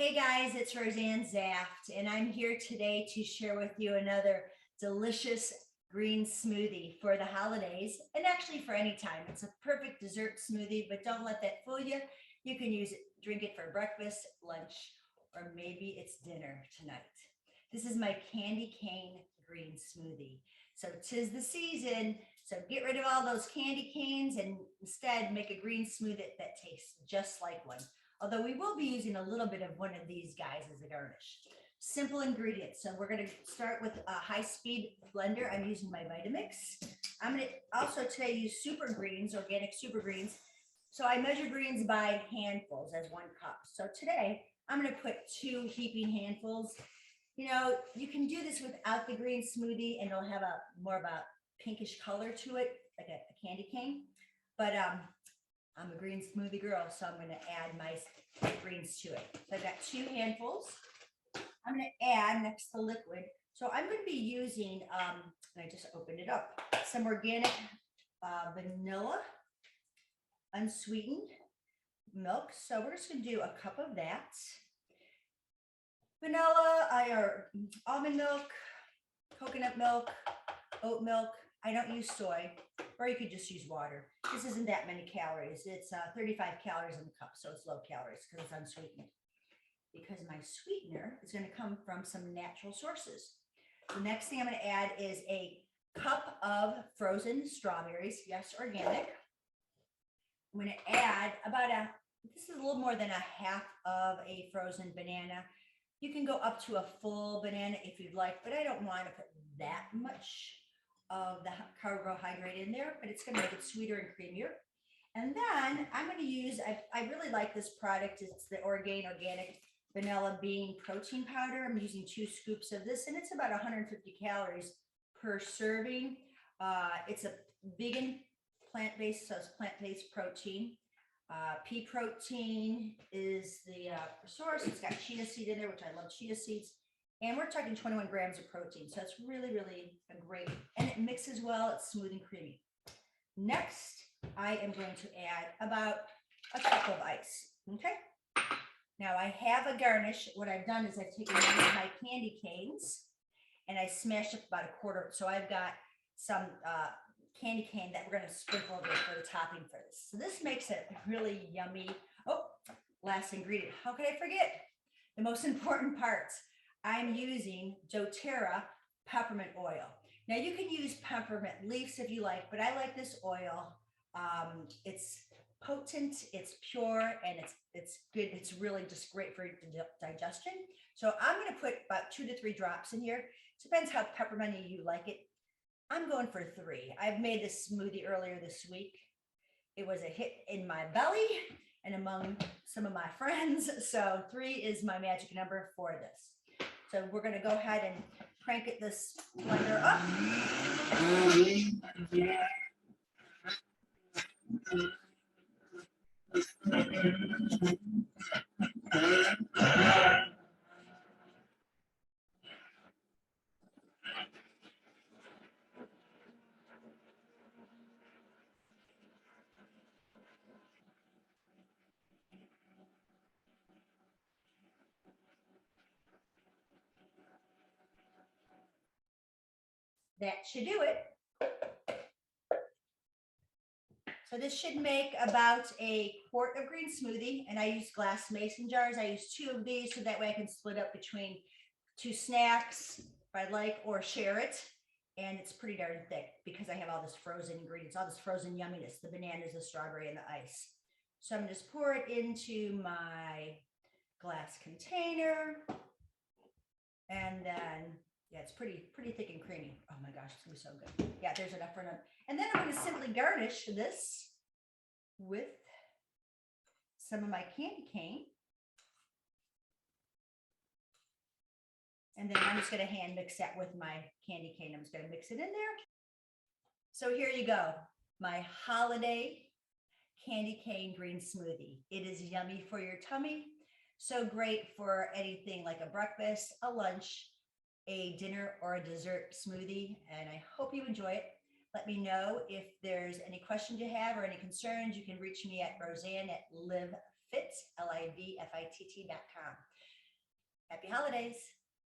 Hey guys, it's Roseann Zaft, and I'm here today to share with you another delicious green smoothie for the holidays and actually for any time. It's a perfect dessert smoothie, but don't let that fool you. You can drink it for breakfast, lunch, or maybe it's dinner tonight. This is my candy cane green smoothie. So 'tis the season, so get rid of all those candy canes and instead make a green smoothie that tastes just like one. Although we will be using a little bit of one of these guys as a garnish. Simple ingredients. So we're going to start with a high-speed blender. I'm using my Vitamix. I'm going to also today use super greens, organic super greens. So I measure greens by handfuls as 1 cup. So today I'm going to put 2 heaping handfuls. You know, you can do this without the green smoothie and it'll have more of a pinkish color to it, like a candy cane. But I'm a green smoothie girl, so I'm going to add my greens to it. So I've got 2 handfuls. I'm going to add next to the liquid. So I'm going to be using, I just opened it up, some organic vanilla, unsweetened milk. So we're just going to do a cup of that. Vanilla, or almond milk, coconut milk, oat milk. I don't use soy, or you could just use water. This isn't that many calories. It's 35 calories in the cup, so it's low calories because it's unsweetened. Because my sweetener is going to come from some natural sources. The next thing I'm going to add is a cup of frozen strawberries. Yes, organic. I'm going to add this is a little more than a half of a frozen banana. You can go up to a full banana if you'd like, but I don't want to put that much of the carbohydrate in there, but it's going to make it sweeter and creamier. And then I'm going to use, I really like this product. It's the organic vanilla bean protein powder. I'm using 2 scoops of this, and it's about 150 calories per serving. It's a vegan plant-based, so it's plant-based protein. Pea protein is the source. It's got chia seed in there, which I love chia seeds. And we're talking 21 grams of protein. So it's really, really a great, and it mixes well. It's smooth and creamy. Next, I am going to add about a cup of ice. Okay. Now I have a garnish. What I've done is I've taken one of my candy canes and I smashed up about a quarter. So I've got some candy cane that we're going to sprinkle over for the topping for this. So this makes it really yummy. Oh, last ingredient. How could I forget? The most important parts. I'm using doTERRA peppermint oil. Now you can use peppermint leaves if you like, but I like this oil. It's potent, it's pure, and it's good. It's really just great for digestion. So I'm going to put about 2 to 3 drops in here. It depends how pepperminty you like it. I'm going for 3. I've made this smoothie earlier this week. It was a hit in my belly and among some of my friends. So 3 is my magic number for this. So we're going to go ahead and crank this blender up. That should do it. So this should make about a quart of green smoothie, and I use glass mason jars. I use 2 of these so that way I can split up between 2 snacks if I like, or share it. And it's pretty darn thick because I have all this frozen ingredients, all this frozen yumminess, the bananas, the strawberry, and the ice. So I'm going to just pour it into my glass container. And then, yeah, it's pretty thick and creamy. Oh my gosh, it's gonna be so good. Yeah, there's enough for enough. And then I'm gonna simply garnish this with some of my candy cane. And then I'm just gonna hand mix that with my candy cane. I'm just gonna mix it in there. So here you go, my holiday candy cane green smoothie. It is yummy for your tummy. So great for anything like a breakfast, a lunch, a dinner, or a dessert smoothie. And I hope you enjoy it. Let me know if there's any questions you have or any concerns. You can reach me at Roseann at LIVFITT, LIVFITT.com. Happy holidays.